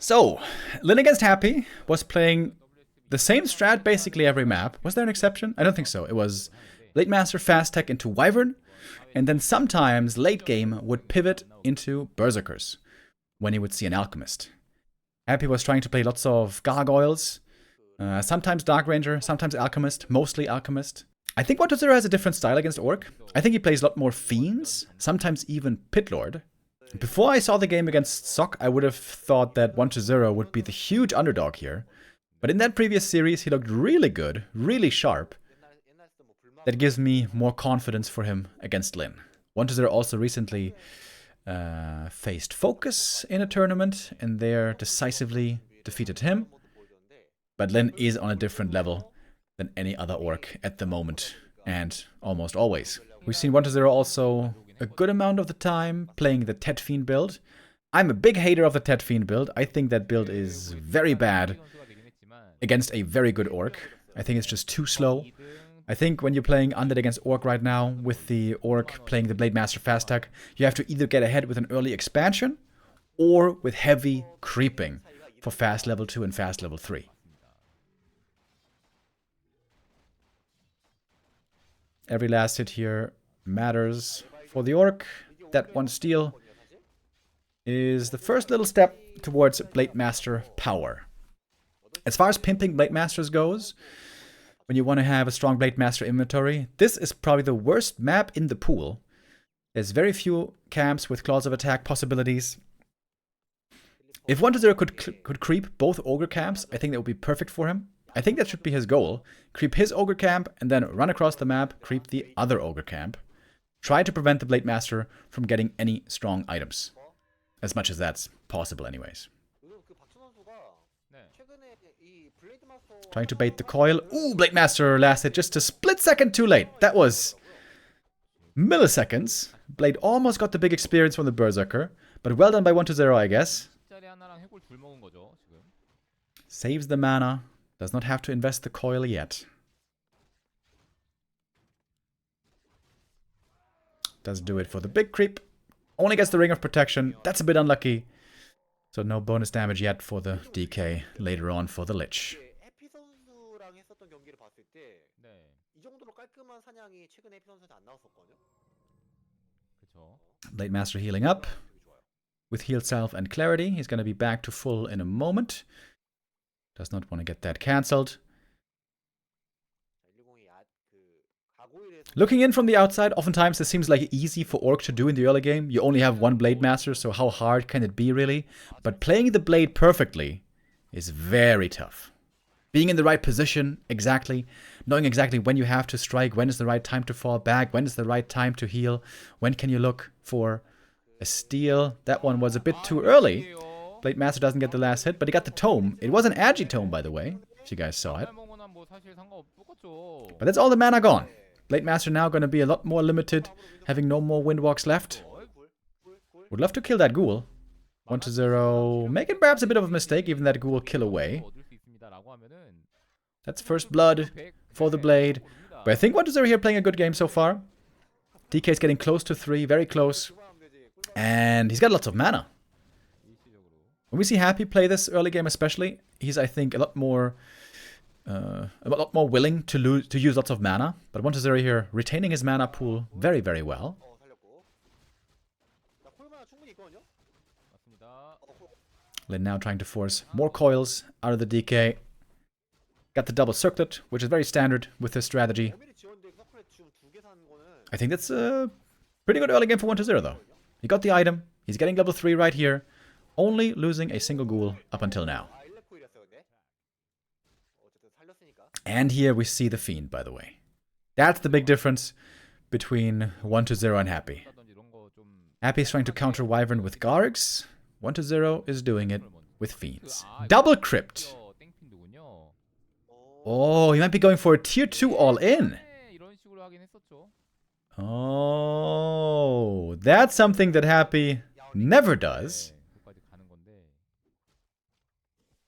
So, Lin against Happy was playing the same strat basically every map. Was there an exception? I don't think so. It was late master fast tech into Wyvern, and then sometimes late game would pivot into Berserkers when he would see an Alchemist. Happy was trying to play lots of Gargoyles, sometimes Dark Ranger, sometimes Alchemist, mostly Alchemist. I think 1-0 has a different style against Orc. I think he plays a lot more Fiends, sometimes even Pit Lord. Before I saw the game against Sok, I would have thought that 1-0 would be the huge underdog here. But in that previous series, he looked really good, really sharp. That gives me more confidence for him against Lin. 1-0 also recently faced Focus in a tournament, and there decisively defeated him. But Lin is on a different level than any other Orc at the moment, and almost always. We've seen 1-0 also a good amount of the time playing the Tet Fiend build. I'm a big hater of the Tet Fiend build. I think that build is very bad against a very good Orc. I think it's just too slow. I think when you're playing Undead against Orc right now, with the Orc playing the Blade Master fast tech, you have to either get ahead with an early expansion, or with heavy creeping for fast level 2 and fast level 3. Every last hit here matters for the Orc. That one steal is the first little step towards Blade Master power. As far as pimping Blade Masters goes, when you want to have a strong Blade Master inventory, this is probably the worst map in the pool. There's very few camps with Claws of Attack possibilities. If 1-0 could creep both Ogre camps, I think that would be perfect for him. I think that should be his goal. Creep his Ogre camp, and then run across the map, creep the other Ogre camp. Try to prevent the Blade Master from getting any strong items. As much as that's possible anyways. Trying to bait the coil. Ooh, Blade Master last hit just a split second too late. That was milliseconds. Blade almost got the big experience from the Berserker. But well done by 1-0, I guess. Saves the mana. Does not have to invest the coil yet. Does do it for the big creep. Only gets the Ring of Protection. That's a bit unlucky. So no bonus damage yet for the DK later on for the Lich. Blade Master healing up. With Healed Self and Clarity. He's going to be back to full in a moment. Does not want to get that cancelled. Looking in from the outside, oftentimes this seems like easy for Orc to do in the early game. You only have one Blade Master, so how hard can it be really? But playing the Blade perfectly is very tough. Being in the right position, exactly. Knowing exactly when you have to strike, when is the right time to fall back, when is the right time to heal, when can you look for a steal. That one was a bit too early. Blade Master doesn't get the last hit, but he got the tome. It was an Agi tome, by the way, if you guys saw it. But that's all the mana gone. Blade Master now going to be a lot more limited, having no more Windwalks left. Would love to kill that ghoul. 1-0, making perhaps a bit of a mistake, even that ghoul kill away. That's first blood for the Blade. But I think 1-0 here playing a good game so far. DK's getting close to 3, very close. And he's got lots of mana. When we see Happy play this early game especially, he's, I think, a lot more willing to use lots of mana. But 1-0 here, retaining his mana pool very, very well. Lin now trying to force more coils out of the DK. Got the double circlet, which is very standard with this strategy. I think that's a pretty good early game for 1-0 though. He got the item, he's getting level 3 right here. Only losing a single ghoul up until now. And here we see the Fiend, by the way. That's the big difference between 1-0 and Happy. Happy is trying to counter Wyvern with Gargs. 1-0 is doing it with Fiends. Double Crypt! Oh, he might be going for a tier 2 all-in. Oh, that's something that Happy never does.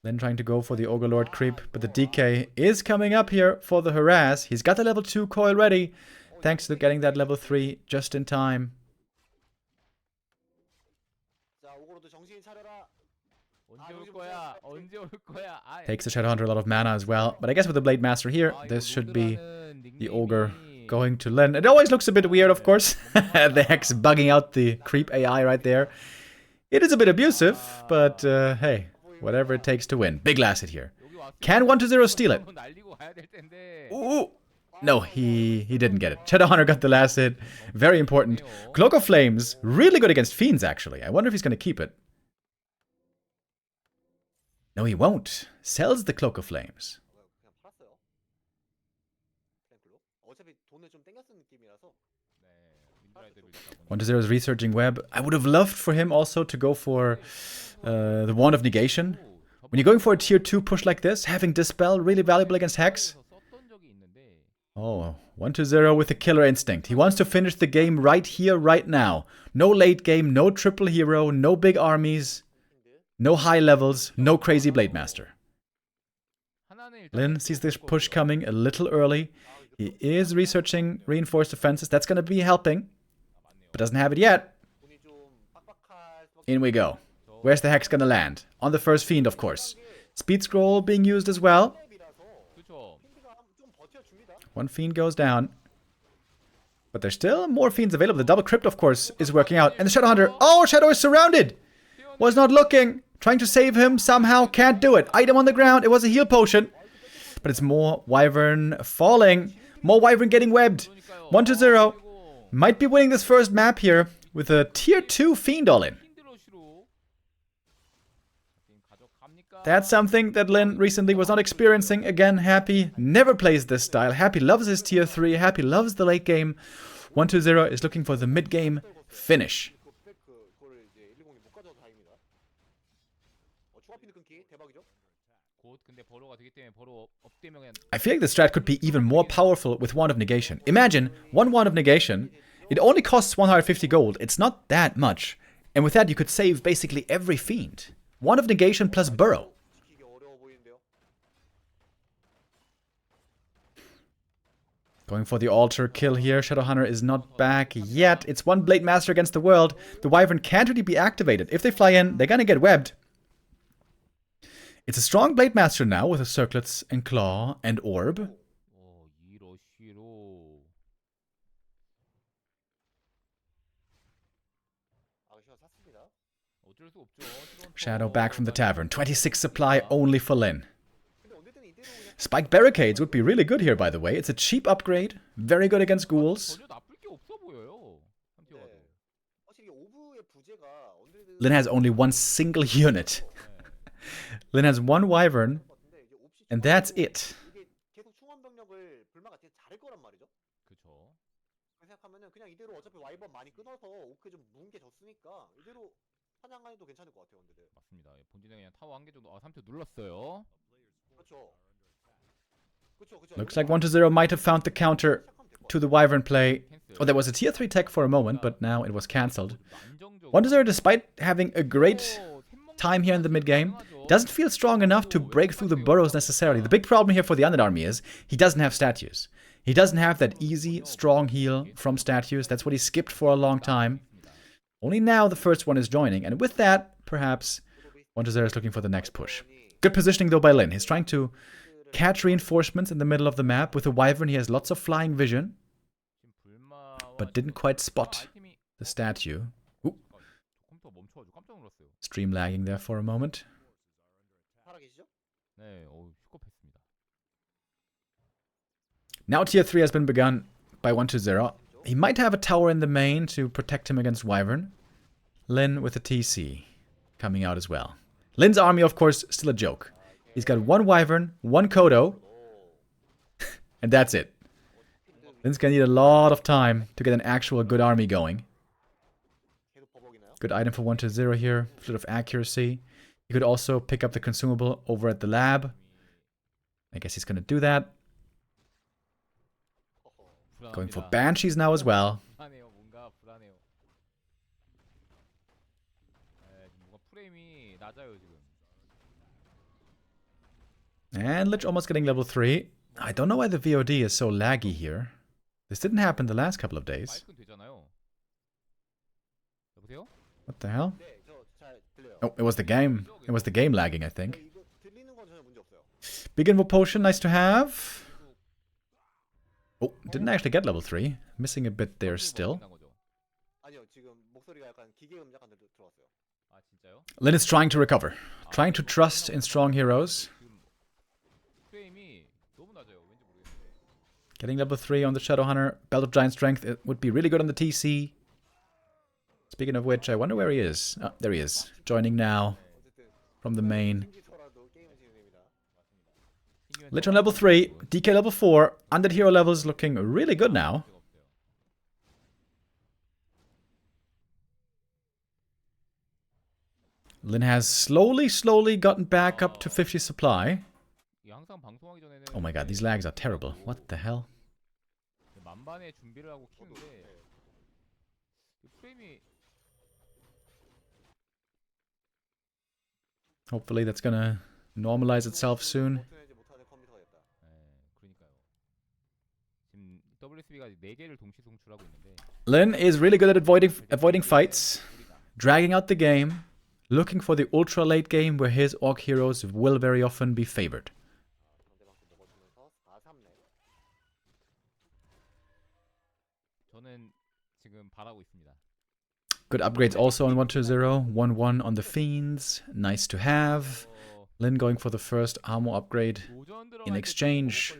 Then trying to go for the Ogre Lord creep, but the DK is coming up here for the harass. He's got the level 2 coil ready, thanks to getting that level 3 just in time. Takes the Shadowhunter a lot of mana as well. But I guess with the Blade Master here, this should be the Ogre going to Lin. It always looks a bit weird, of course. The Hex bugging out the creep AI right there. It is a bit abusive, but hey, whatever it takes to win. Big last hit here. Can 1-0 steal it? Ooh. No, he didn't get it. Shadowhunter got the last hit. Very important. Cloak of Flames, really good against Fiends, actually. I wonder if he's going to keep it. No, he won't. Sells the Cloak of Flames. 1-0 is researching web. I would have loved for him also to go for the Wand of Negation. When you're going for a tier 2 push like this, having Dispel really valuable against Hex. Oh, 1-0 with the killer instinct. He wants to finish the game right here, right now. No late game, no triple hero, no big armies, no high levels, no crazy Blade Master. Lin sees this push coming a little early. He is researching reinforced defenses. That's going to be helping, but doesn't have it yet. In we go. Where's the Hex going to land? On the first Fiend, of course. Speed Scroll being used as well. One Fiend goes down. But there's still more Fiends available. The double Crypt, of course, is working out. And the Shadowhunter... Oh, Shadow is surrounded! Was not looking. Trying to save him. Somehow can't do it. Item on the ground. It was a heal potion. But it's more Wyvern falling. More Wyvern getting webbed. 1-0. Might be winning this first map here with a tier 2 Fiend all-in. That's something that Lin recently was not experiencing. Again, Happy never plays this style. Happy loves his tier 3. Happy loves the late game. 1-0 is looking for the mid-game finish. I feel like the strat could be even more powerful with Wand of Negation. Imagine, one Wand of Negation, it only costs 150 gold. It's not that much. And with that, you could save basically every Fiend. Wand of Negation plus Burrow. Going for the altar kill here. Shadowhunter is not back yet. It's one Blade Master against the world. The Wyvern can't really be activated. If they fly in, they're gonna get webbed. It's a strong Blade Master now with the Circlets and Claw and Orb. Shadow back from the tavern. 26 supply only for Lin. Spike Barricades would be really good here, by the way. It's a cheap upgrade. Very good against ghouls. Lin has only one single unit. Lin has one Wyvern, and that's it. Looks like 1-0 might have found the counter to the Wyvern play. Oh, there was a tier 3 tech for a moment, but now it was cancelled. 1-0, despite having a great time here in the mid-game, doesn't feel strong enough to break through the burrows necessarily. The big problem here for the Undead army is he doesn't have statues. He doesn't have that easy, strong heal from statues. That's what he skipped for a long time. Only now the first one is joining, and with that, perhaps 1-0 is looking for the next push. Good positioning though by Lin. He's trying to catch reinforcements in the middle of the map. With the Wyvern, he has lots of flying vision, but didn't quite spot the statue. Ooh. Stream lagging there for a moment. Now tier 3 has been begun by 1-0. He might have a tower in the main to protect him against Wyvern. Lin with a TC coming out as well. Lin's army, of course, still a joke. He's got one Wyvern, one Kodo, and that's it. Lin's gonna need a lot of time to get an actual good army going. Good item for 1-0 here, Flute of Accuracy. You could also pick up the consumable over at the lab. I guess he's gonna do that. Going for Banshees now as well. And Lich almost getting level 3. I don't know why the VOD is so laggy here. This didn't happen the last couple of days. What the hell? Oh, it was the game. It was the game lagging, I think. Big Invo Potion, nice to have. Oh, didn't actually get level 3. Missing a bit there still. Lin is trying to recover. Trying to trust in strong heroes. Getting level 3 on the Shadowhunter. Belt of Giant Strength, it would be really good on the TC. Speaking of which, I wonder where he is. Oh, there he is. Joining now from the main. Lich on level 3, DK level 4. Undead hero levels looking really good now. Lin has slowly gotten back up to 50 supply. Oh my god, these lags are terrible. What the hell? Hopefully that's gonna normalize itself soon. Lin is really good at avoiding fights, dragging out the game, looking for the ultra late game where his orc heroes will very often be favored. Good upgrades also on 1-0. 1-1 on the Fiends. Nice to have. Lin going for the first armor upgrade in exchange.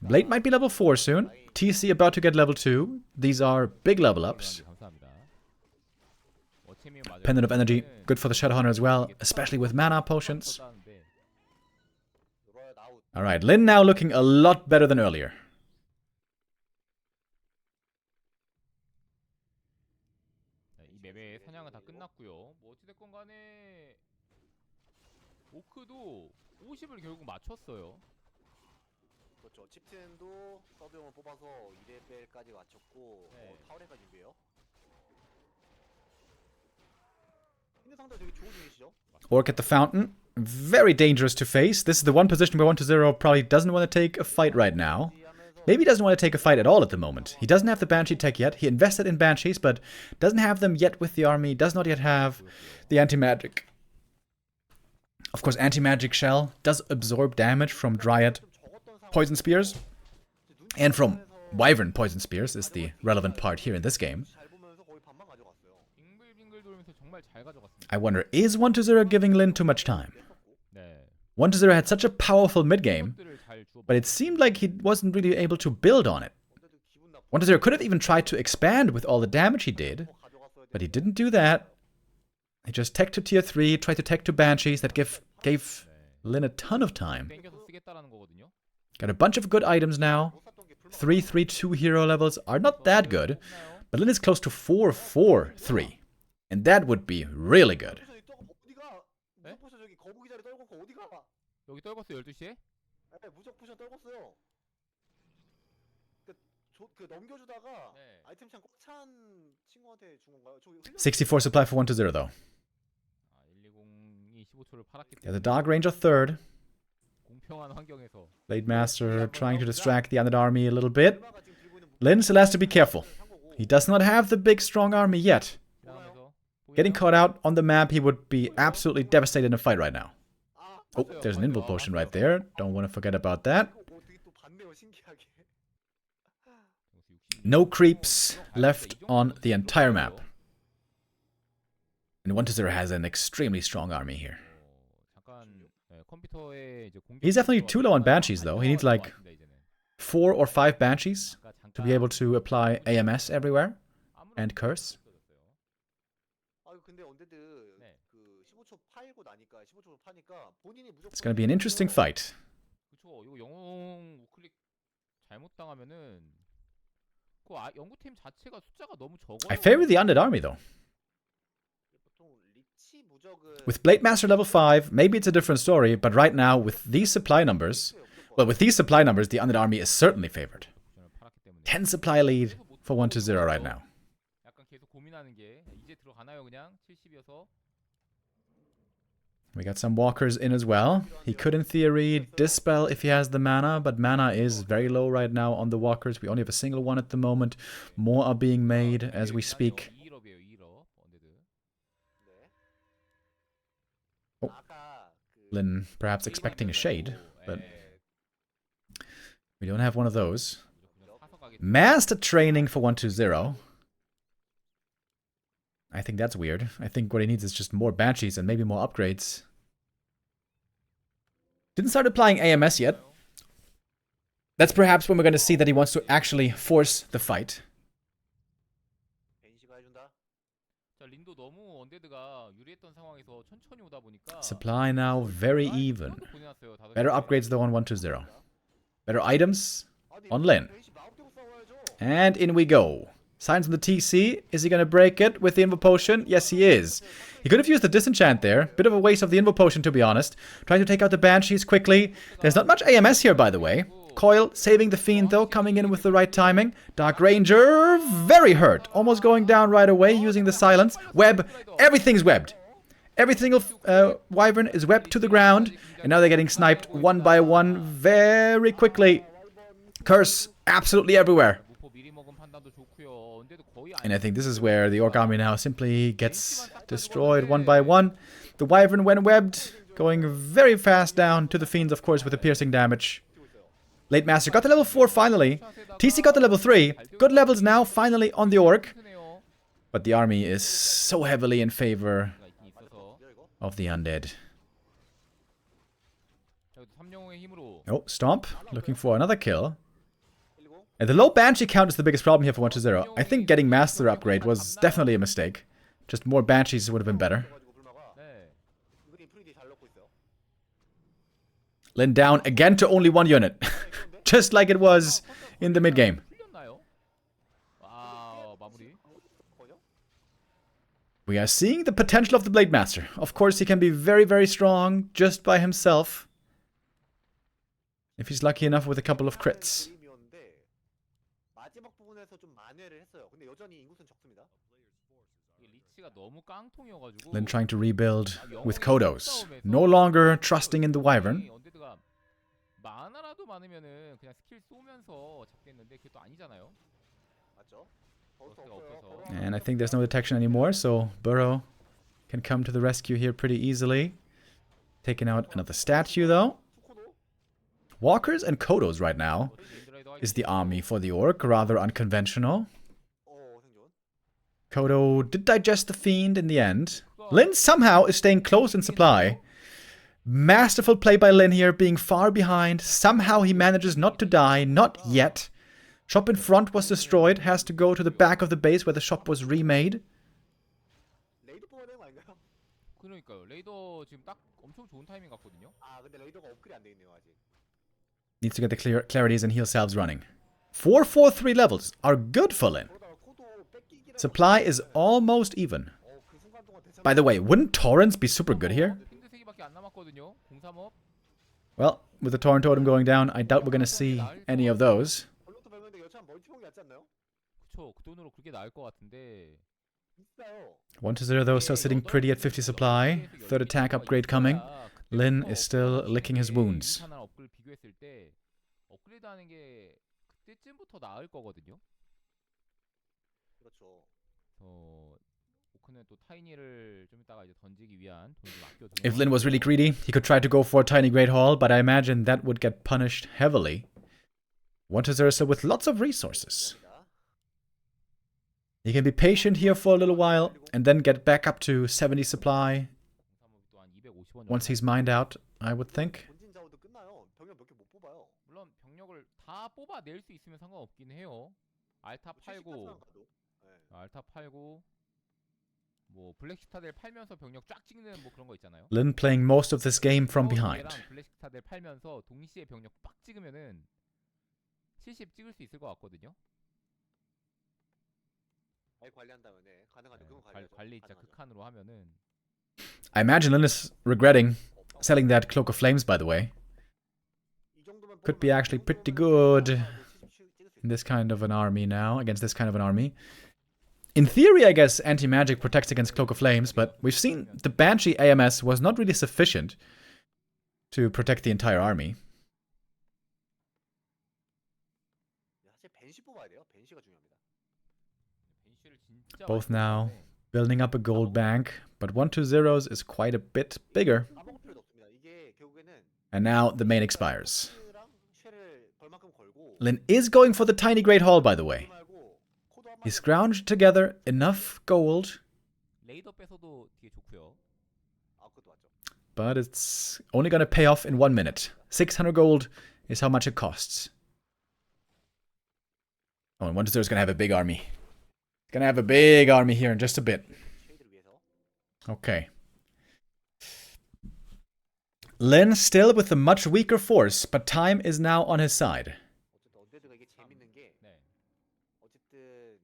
Blade might be level 4 soon. TC about to get level 2. These are big level ups. Pendant of Energy, good for the Shadowhunter as well, especially with mana potions. Alright, Lin now looking a lot better than earlier. Orc at the fountain. Very dangerous to face. This is the one position where 1-0 probably doesn't want to take a fight right now. Maybe he doesn't want to take a fight at all at the moment. He doesn't have the Banshee tech yet. He invested in Banshees, but doesn't have them yet with the army. Does not yet have the anti-magic. Of course, anti-magic shell does absorb damage from Dryad poison spears. And from Wyvern poison spears is the relevant part here in this game. I wonder, is 1-0 giving Lin too much time? 1-0 had such a powerful mid-game, but it seemed like he wasn't really able to build on it. 1-0 could have even tried to expand with all the damage he did, but he didn't do that. He just teched to tier 3, tried to tech to Banshees that gave Lin a ton of time. Got a bunch of good items now. 3-3-2 hero levels are not that good, but Lin is close to 4-4-3. And that would be really good. 여기 떨궜어 12시에? 네, 무적 포션 떨궜어요. 그 넘겨주다가 아이템창 꽉 찬 친구한테 준 건가요? 64 supply for 1-0 though. 120이 15초를 팔았기 때문에 Yeah, the Dark Ranger third. 공평한 환경에서 Blade Master trying to distract the Undead army a little bit. Lin still has to be careful. He does not have the big strong army yet. Getting caught out on the map, he would be absolutely devastated in a fight right now. Oh, there's an Invul Potion right there. Don't want to forget about that. No creeps left on the entire map. And 1-0 has an extremely strong army here. He's definitely too low on Banshees though. He needs like 4 or 5 Banshees to be able to apply AMS everywhere and Curse. It's going to be an interesting fight. I favor the Undead army though. With Blade Master level 5, maybe it's a different story, but right now with these supply numbers, the Undead army is certainly favored. 10 supply lead for 1-0 right now. We got some walkers in as well. He could, in theory, dispel if he has the mana, but mana is very low right now on the walkers. We only have a single one at the moment. More are being made as we speak. Lin perhaps expecting a shade, but we don't have one of those. Master training for 120. I think that's weird. I think what he needs is just more Banshees and maybe more upgrades. Didn't start applying AMS yet. That's perhaps when we're going to see that he wants to actually force the fight. Supply now very even. Better upgrades though on 120. Better items on Lin. And in we go. Signs on the TC. Is he going to break it with the Invo Potion? Yes, he is. He could have used the Disenchant there. Bit of a waste of the Invo Potion, to be honest. Trying to take out the Banshees quickly. There's not much AMS here, by the way. Coil saving the Fiend, though, coming in with the right timing. Dark Ranger, very hurt. Almost going down right away, using the Silence. Web, everything's webbed. Every single Wyvern is webbed to the ground. And now they're getting sniped one by one very quickly. Curse, absolutely everywhere. And I think this is where the Orc army now simply gets destroyed one by one. The Wyvern, when webbed, going very fast down to the Fiends, of course, with the piercing damage. Late Master got the level 4 finally. TC got the level 3. Good levels now, finally, on the Orc. But the army is so heavily in favor of the undead. Oh, Stomp, looking for another kill. And the low Banshee count is the biggest problem here for 120. I think getting Master upgrade was definitely a mistake. Just more Banshees would have been better. Lin down again to only one unit. Just like it was in the mid-game. We are seeing the potential of the Blade Master. Of course, he can be very, very strong just by himself. If he's lucky enough with a couple of crits. Lin trying to rebuild with Kodos. No longer trusting in the Wyvern. And I think there's no detection anymore, so Burrow can come to the rescue here pretty easily. Taking out another statue, though. Walkers and Kodos right now is the army for the Orc, rather unconventional. Kodo did digest the Fiend in the end. Lin somehow is staying close in supply. Masterful play by Lin here, being far behind. Somehow he manages not to die, not yet. Shop in front was destroyed, has to go to the back of the base where the shop was remade. Needs to get the clarities and heal salves running. 4-4-3 levels are good for Lin. Supply is almost even. By the way, wouldn't Torrents be super good here? Well, with the Torrent Totem going down, I doubt we're going to see any of those. 1-0 though, still sitting pretty at 50 supply. Third attack upgrade coming. Lin is still licking his wounds. If Lin was really greedy, he could try to go for a tiny Great Hall, but I imagine that would get punished heavily. 1-0 with lots of resources. He can be patient here for a little while, and then get back up to 70 supply. Once he's mined out, I would think. Lin playing most of this game from behind. I imagine Lin is regretting selling that Cloak of Flames, by the way. Could be actually pretty good in this kind of an army now, against this kind of an army. In theory, I guess anti-magic protects against Cloak of Flames, but we've seen the Banshee AMS was not really sufficient to protect the entire army. Both now building up a gold bank, but 1-2-0's is quite a bit bigger. And now the main expires. 랑 쉐를 걸 만큼 걸고 Lin is going for the tiny Great Hall, by the way. 말고 코드 한 He 마리 scrounged together enough gold, 레이더 뺏어도 되게 좋고요. 아 그것도 맞죠. but it's only gonna pay off in 1 minute. 600 gold is how much it costs. Oh, and 1-0 is gonna have a big army. Gonna have a big army here in just a bit. 쉐이드를 위해서 Okay. Lin still with a much weaker force, but time is now on his side. 어쨌든 언데드가 이게 재밌는 게 네. 어쨌든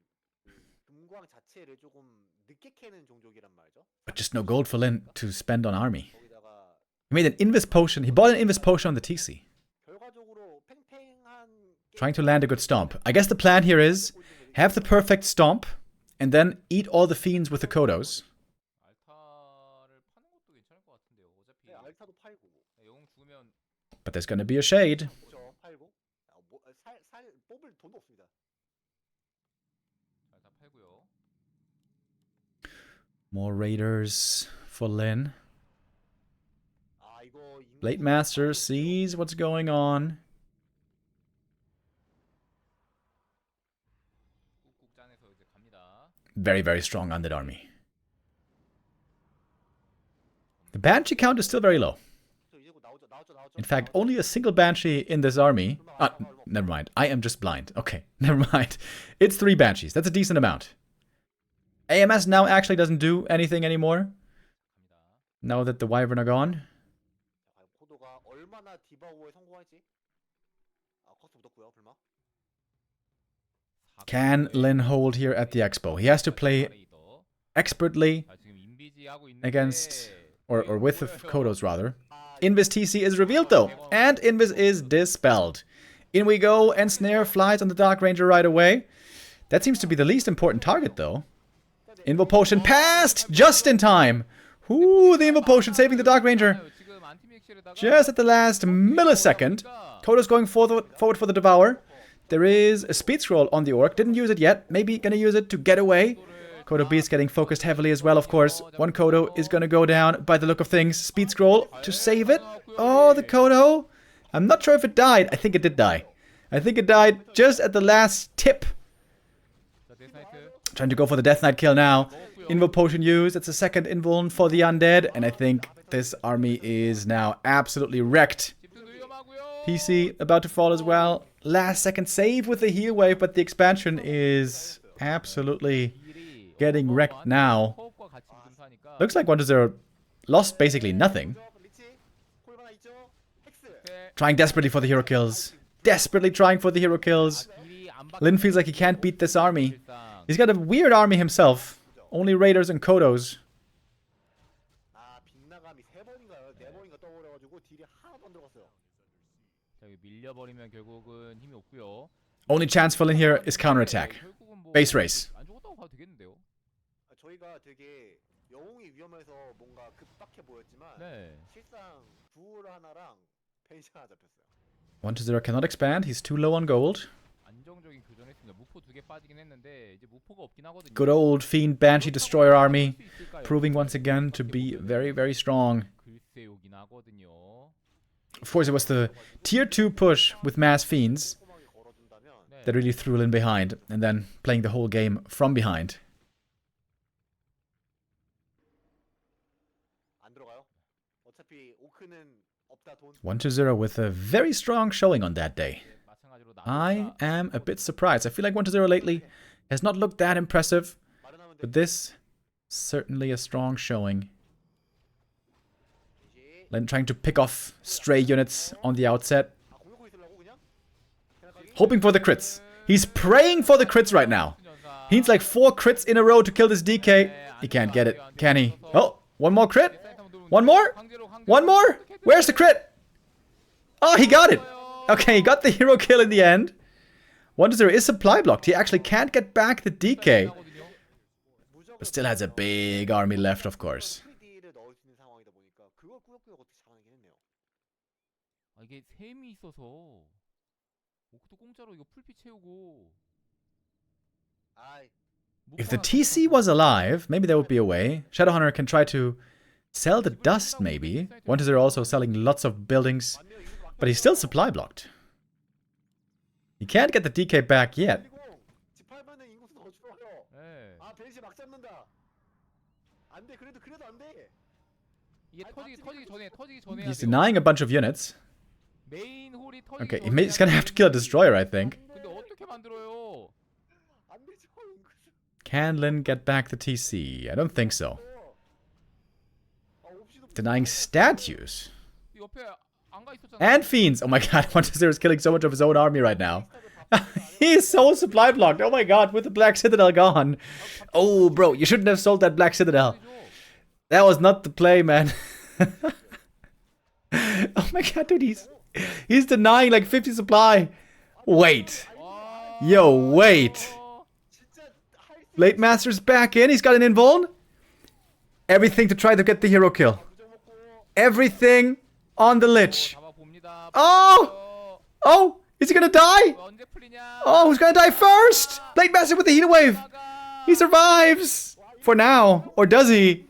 그 금광 자체를 조금 늦게 캐는 종족이란 말이죠. But just no gold for Lin to spend on army. 거기다가 He made an Invis potion. He bought an Invis potion on the TC. 결과적으로 팽팽한 Trying to land a good stomp. I guess the plan here is have the perfect stomp and then eat all the fiends with the Kodos. 알타를 파는 것도 괜찮을 것 같은데요. 어차피 네, 알타도 팔고 영웅 죽으면 But there's gonna be a shade. 그렇죠 팔고 살 뽑을 돈도 없습니다. 알타 팔고요. More raiders for Lin. 아 이거 Blade Master sees what's going on. 꾹꾹 짠해서 이제 갑니다. Very, very strong undead army. The Banshee count is still very low. 이제 곧 나오죠. In fact, only a single Banshee in this army. Never mind. I am just blind. Okay, never mind. It's 3 Banshees. That's a decent amount. AMS now actually doesn't do anything anymore. Now that the Wyvern are gone. 과연 코도가 얼마나 디바우에 성공할지. 아 커스 묻었고요. 불마. Can Lin hold here at the Expo? He has to play expertly 자, 지금 인비지하고 있는데 against, or with the Kodos rather. Invis TC is revealed though, and Invis is dispelled. In we go, and Snare flies on the Dark Ranger right away. That seems to be the least important target though. Invo Potion passed just in time. Ooh, the Invo Potion saving the Dark Ranger. 지금 안티맥실에다가 Just at the last millisecond. Kodos going forward for the Devour. There is a speed scroll on the Orc. Didn't use it yet. Maybe gonna use it to get away. Kodo Beast getting focused heavily as well, of course. One Kodo is gonna go down by the look of things. Speed scroll to save it. Oh, the Kodo. I'm not sure if it died. I think it did die. I think it died just at the last tip. 자, 데스나이트 Trying to go for the Death Knight kill now. Invo Potion used. It's a second invuln for the undead. And I think this army is now absolutely wrecked. 집중도 위험하고요. PC about to fall as well. Last second save with the heal wave, but the expansion is absolutely getting wrecked now. 호흡과 같이 분사하니까 Looks like 1-0 lost basically nothing. 리치 콜 하나 있죠. 헥스. Trying desperately for the hero kills. Desperately trying for the hero kills. 딜이 안 Lin feels like he can't beat this army. 일단 He's got a weird army himself. Only raiders and Kodos. 아 빗나감이 3번인가요? 4번인가 떠버려가지고 딜이 하나도 안 들어갔어요. 자, 여기 밀려버리면 결국은 힘이 없고요. Only chance for Lin here is counterattack. 결국은 뭐 Base race. 안 죽었다고 봐도 되겠는데요. 아, 저희가 되게 영웅이 위험해서 뭔가 급박해 보였지만 네. 실상 두울 하나랑 벤시 하나 잡혔어요. 1-0 cannot expand. He's too low on gold. 안정적인 교전했습니다. 무포 2개 빠지긴 했는데 이제 무포가 없긴 하거든요. Good old Fiend Banshee Destroyer army. Proving once again to be very, very strong. 글쎄 오긴 하거든요. Of course, it was the tier 2 push with mass fiends 꼼꼼하게 걸어준다면 that really threw Lin behind, and then playing the whole game from behind. 안 들어가요. 어차피 오크는 없다 돈. 1-0 with a very strong showing on that day. 마찬가지로 I am a bit surprised. I feel like 1-0 lately has not looked that impressive, 마련하면 돼. but this certainly a strong showing. Lin trying to pick off stray units on the outset, 아 공격고 있으려고 그냥? hoping for the crits. He's praying for the crits right now. He needs like 4 crits in a row to kill this DK. He can't get it, can he? Oh, one more crit? One more? One more? Where's the crit? Oh, he got it. Okay, he got the hero kill in the end. 1-0 is supply blocked. He actually can't get back the DK, but still has a big army left, of course. 프리디를 넣을 수 있는 상황이다 보니까 그걸 꾸역꾸역 어떻게 잡아내긴 했네요. 아, 이게 셈이 있어서 오크도 공짜로 이거 풀피 채우고 아 If the TC was alive, maybe there would be a way. Shadowhunter can try to Sell the dust, maybe. 1-0 also selling lots of buildings. But he's still supply blocked. He can't get the DK back yet. 집 팔면은 인구수 더 줄어요. 예. 아 벤시 막 잡는다. 안돼 그래도 안돼. 이게 터지기 전에 He's denying a bunch of units. 메인 홀이 터지기 Okay, 전에 he's gonna have to kill a destroyer, I think. 근데 어떻게 만들어요? 안 되죠 인구수. Can Lin get back the TC? I don't think so. 아 옵시도 Denying statues. 옆에 안 가 있었잖아. And fiends! Oh my god, 1-0 is killing so much of his own army right now. He's so supply blocked. Oh my god, with the Black Citadel gone. Oh, bro, you shouldn't have sold that Black Citadel. That was not the play, man. Oh my god, dude, he's denying like 50 supply. Wait. Yo, wait. 진짜 할 수. Blade Master's back in. He's got an invuln. Everything to try to get the hero kill. Everything on the Lich. 잡아봅니다. Oh! Oh! Is he gonna die? 언제 풀리냐? Oh, who's gonna die first? Blade Master with the heat wave. He survives. For now. Or does he?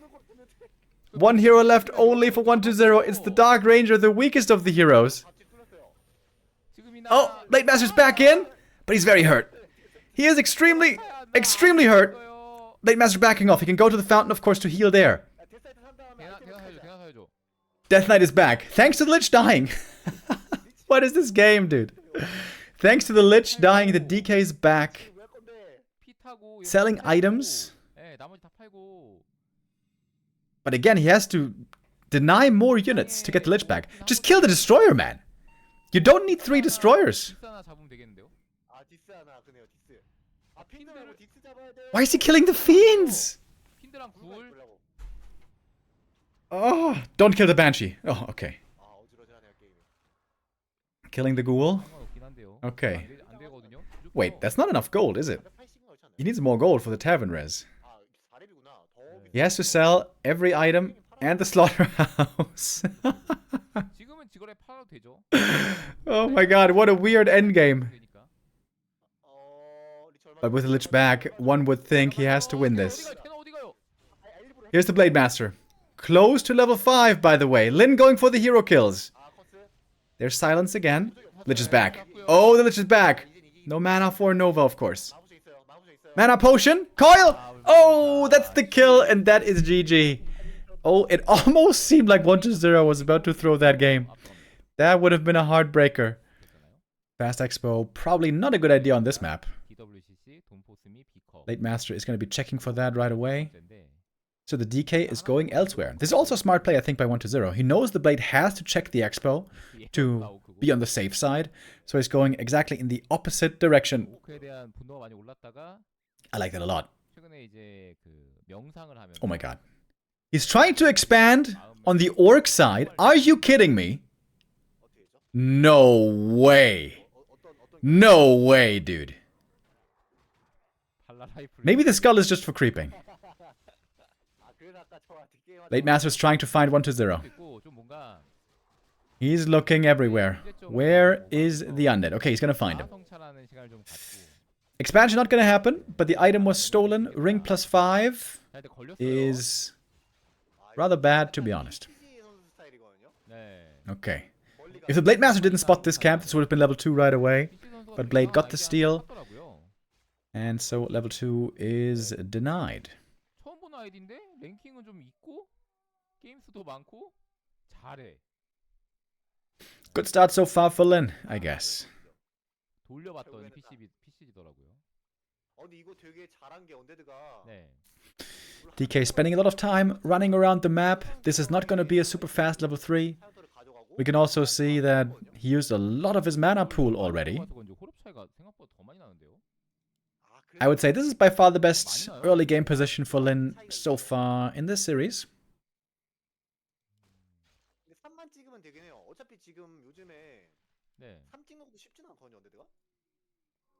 One hero left only for 1-0. It's the Dark Ranger, the weakest of the heroes. Oh, Blade Master's back in. But he's very hurt. He is extremely hurt. Blade Master backing off. He can go to the fountain, of course, to heal there. 대나 사야죠. Death Knight is back. Thanks to the Lich dying. What is this game, dude? Thanks to the Lich dying, the DK's back. 왜 건데? 피 타고 Selling items. 예, 나머지 다 팔고. But again, he has to deny more units to get the Lich back. Just kill the Destroyer, man. You don't need 3 Destroyers. 디스 하나 잡으면 되겠는데요? 아 디스 하나 그네요 디스. 아 핀드 말고 디스 잡아야 돼. Why is he killing the Fiends? 핀드랑 굴. Oh, don't kill the Banshee. Oh, okay. 아 어지러지하네요 게임이. Killing the Ghoul. 상관없긴 한데요. Okay. 안 되거든요. Wait, that's not enough gold, is it? 480가 그렇지 않나요? He needs more gold for the Tavern Res. 아 4렙이구나. 더 He has to sell every item and the slaughterhouse. 지금은 지거래 팔아도 되죠. Oh my god, what a weird endgame. 되니까. 리치 얼마? But with the Lich back, one would think he has to win this. 걔는 어디 가요? Here's the Blade Master. Close to level 5, by the way. Lin going for the hero kills. 아 커스. There's silence again. Lich is back. Oh, the Lich is back. No mana for Nova, of course. 마부제 있어요. 마부제 있어요. Mana potion. Coil. Oh, that's the kill, and that is GG. Oh, it almost seemed like 1-0 was about to throw that game. That would have been a heartbreaker. Fast Expo, probably not a good idea on this map. DWCC 돈포스미 비커. Late Master is going to be checking for that right away. So the DK is going elsewhere. This is also a smart play, I think, by 1-0. He knows the Blade has to check the Expo to be on the safe side. So he's going exactly in the opposite direction. 오크에 대한 분노가 많이 올랐다가 I like that a lot. 최근에 이제 그 명상을 하면 Oh my god. He's trying to expand on the orc side. Are you kidding me? 어떻게 했죠? No way. 어떤 No way, dude. 발라라이프. Maybe the skull is just for creeping. 아 그래서 아까 저한테 게임 Late Master's trying to find 1-0. 있고 좀 뭔가 He's looking everywhere. Where is the undead? Okay, he's gonna find him. 성찰하는 시간을 좀 갖고. Expansion not gonna happen, but the item was stolen. Ring plus 5 자, 근데 걸렸어요. is rather bad, to be honest. TG 선수 스타일이거든요. 네. Okay. If the Blade Master didn't spot this camp, this would have been level 2 right away. PC 선수가 But Blade got the 아이디어가 steal. 샀더라고요. And so level 2 is denied. 처음 보는 아이디인데 랭킹은 좀 있고 게임 수도 많고 잘해. Good start so far for Lin, I guess. 돌려봤더니 PC더라고요. 근데 이거 되게 잘한 게 언데드가 네. DK spending a lot of time running around the map. This is not going to be a super fast level 3. 타이어를 가져가고 We can also see that he used a lot of his mana pool already. 호흡 차이가 생각보다 더 많이 나는데요. 아 I would say this is by far the best early game position for Lin so far in this series. 근데 3만 찍으면 되긴 해요. 어차피 지금 요즘에 네. 3 찍는 것도 쉽진 않거든요, 언데드가.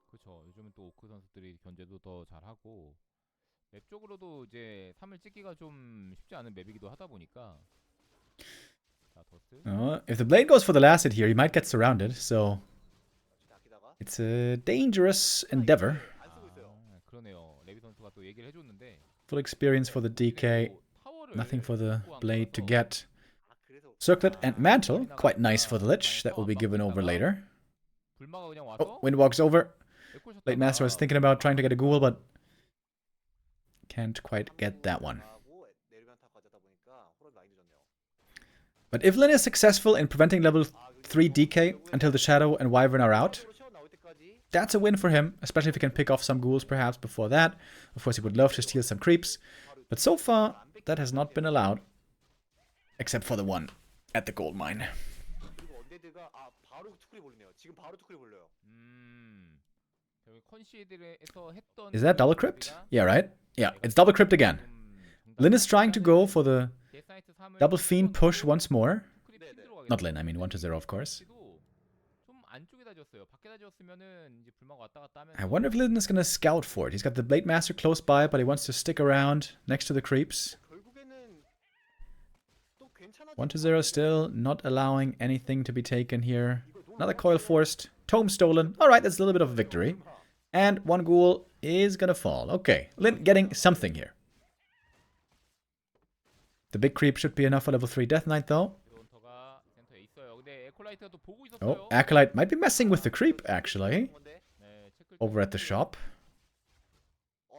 그렇죠. 요즘은 또 오크 선수들이 견제도 더 잘하고 맵 쪽으로도 이제 3을 찍기가 좀 쉽지 않은 맵이기도 하다 보니까. 자, 더스. If the Blade goes for the last hit here, he might get surrounded. So 아끼다가 it's a dangerous endeavor. 안 쓰고 있어요. 그러네요. 레비 선수가 또 얘기를 해줬는데 Full experience for the DK. 타워를 Nothing for the blade to get. 아 그래서 Circlet and Mantle, quite nice for the Lich. That will be given over later. 불마가 그냥 Oh, 와서 Wind walks over. 에콜 쳤다가 Blade Master was thinking about trying to get a ghoul, but can't quite get that one. 하고 내리면타까지 하다 보니까 호락이 많이 늦었네요. But if Lin is successful in preventing level 3 DK until the Shadow and Wyvern are out, 시원 나올 때까지 that's a win for him, especially if he can pick off some ghouls perhaps before that. Of course, he would love to steal some creeps, but so far, that has not been allowed, except for the one at the gold mine. 그리고 언데드가 바로 투쿨이 몰리네요. 지금 바로 투쿨이 몰려요. 저기 컨시드에서 했던 Is that double crypt? 우리가 Yeah, right? Yeah, it's double crypt again. 좀 Lin is trying to go for the 데스나이트 3을 double fiend push once more. 투쿨이 핀 들어가게 Not Lin, I mean 1-0, of course. 좀 안쪽에다 지었어요. 밖에다 지었으면은 이제 불마가 왔다 갔다 하면서 I wonder if Lin is gonna scout for it. He's got the Blade Master close by, but he wants to stick around next to the creeps. 결국에는 또 괜찮아. 1-0 still not allowing anything to be taken here. Another coil forced. Tome stolen. Alright, that's a little bit of a victory. And one ghoul is gonna fall. Okay, Lin getting something here. The big creep should be enough for level 3 Death Knight though. 드론터가 센터에 있어요. 근데 에콜라이트가 또 보고 있었어요. Oh, Acolyte might be messing with the creep actually. 네, 체크를 Over at the shop.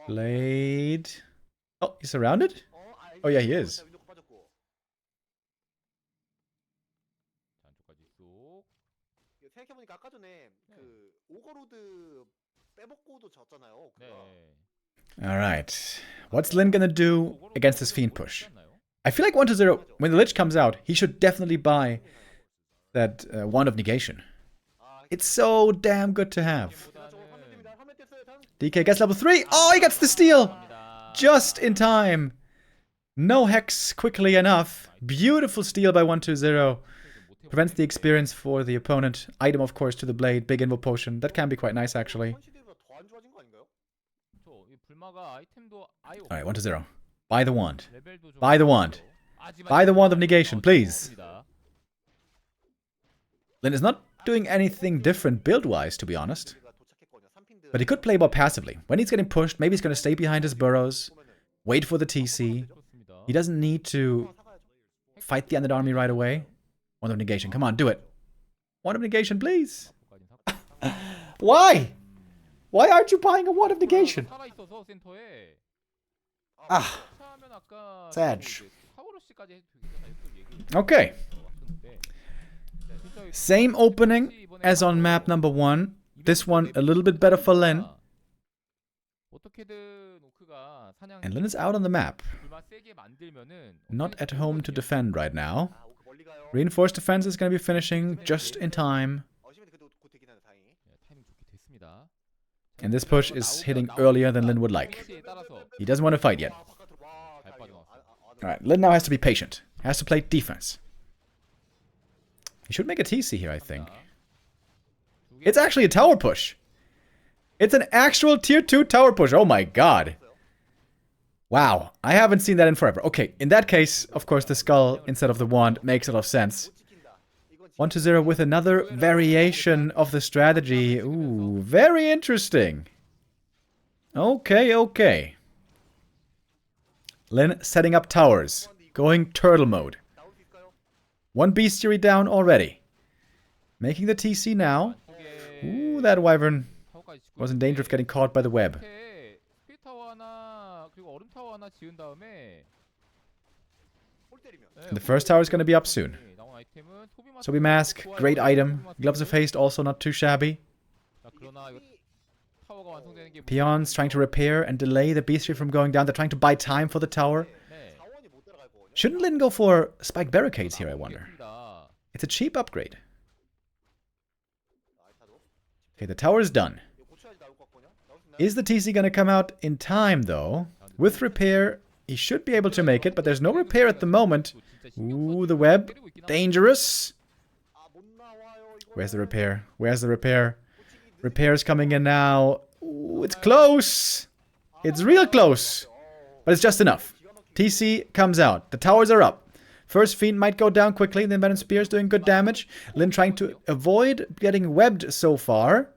Blade. Oh, he's surrounded? Oh, yeah, he is. 안쪽까지 쏙. 생각해보니까 아까 전에 그 오거로드 빼먹고도 졌잖아요. 네. Alright. What's Lin gonna do against this fiend push? I feel like 1-0, when the Lich comes out, he should definitely buy that Wand of Negation. It's so damn good to have. DK gets level 3. Oh, he gets the steal! Just in time. No hex quickly enough. Beautiful steal by 1-0. Prevents the experience for the opponent. Item, of course, to the blade. Big invo potion. That can be quite nice, actually. Alright, 1-0. Buy the wand. Buy the wand. Buy the Wand of Negation, please. Lin is not doing anything different build-wise, to be honest. But he could play more passively. When he's getting pushed, maybe he's going to stay behind his burrows, wait for the TC. He doesn't need to fight the Undead Army right away. Wand of Negation, come on, do it. Wand of Negation, please. Why? Why aren't you buying a Wand of Negation? Ah, Sag. Okay. Same opening as on map number 1. This one a little bit better for Lin. And Lin is out on the map. Not at home to defend right now. Reinforced defense is going to be finishing just in time. And this push is hitting earlier than Lin would like. He doesn't want to fight yet. Alright, Lin now has to be patient. Has to play defense. He should make a TC here, I think. It's actually a tower push. It's an actual tier 2 tower push. Oh my god. Wow, I haven't seen that in forever. Okay, in that case, of course, the skull instead of the wand makes a lot of sense. 1-0 with another variation of the strategy. Ooh, very interesting. Okay, okay. Lin setting up towers. Going turtle mode. One bestiary down already. Making the TC now. Ooh, that wyvern was in danger of getting caught by the web. The first tower is going to be up soon. Sobi Mask, great item. Gloves of Haste also not too shabby. Peons trying to repair and delay the bestiary from going down. They're trying to buy time for the tower. Shouldn't Lin go for spike barricades here, I wonder? It's a cheap upgrade. Okay, the tower is done. Is the TC gonna come out in time, though? With repair, he should be able to make it, but there's no repair at the moment. Ooh, the web. Dangerous. Where's the repair? Where's the repair? Repair's coming in now. Ooh, it's close. It's real close. But it's just enough. TC comes out. The towers are up. First Fiend might go down quickly. The Envenomed Spear is doing good damage. Lin trying to avoid getting webbed so far.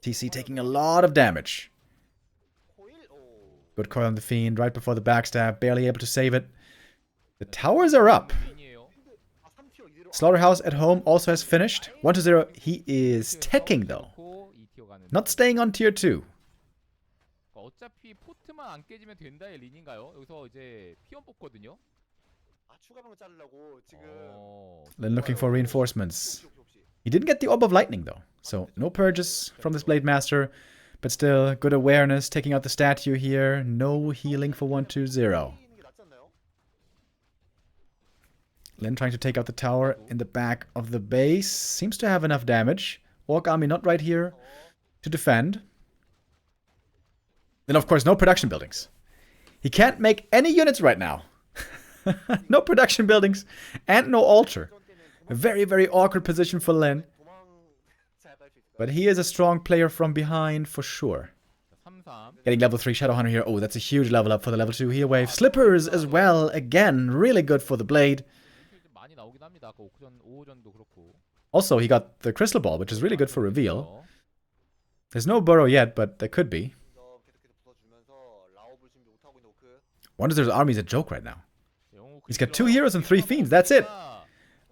TC taking a lot of damage. Good coil on the Fiend right before the backstab. Barely able to save it. The towers are up. 린이에요. 아 3티어 이대로 Slaughterhouse at home also has finished. 1-0. He is teching though. 놓고 2티어 가는. Not staying on tier 2. 그러니까 어차피 포트만 안 깨지면 된다의 린인가요? 여기서 이제 피원 뽑거든요. 아 추가방을 자르려고 지금 Then looking for reinforcements. 혹시 He didn't get the Orb of Lightning though. So no purges from this Blade Master. But still, good awareness, taking out the statue here. No healing for 1-2-0. 있는 게 낫지 않나요? Lin trying to take out the tower in the back of the base. Seems to have enough damage. Orc army not right here to defend. Then of course no production buildings. He can't make any units right now. No production buildings and no altar. A very, very awkward position for Lin. 도망 잘 갈 수 있을까요? But he is a strong player from behind for sure. 3-3. Getting level 3 Shadowhunter here. Oh, that's a huge level up for the level 2 heal wave. Slippers as well. Again, really good for the blade. 좀 많이 나오긴 합니다. 아까 5호전도 그렇고. Also, he got the Crystal Ball, which is really good for reveal. There's no burrow yet, but there could be. 계속해서 붙어주면서 라오블 준비 못하고 있는 오크. Wonders' army is a joke right now. He's got 2 heroes and 3 fiends. That's it.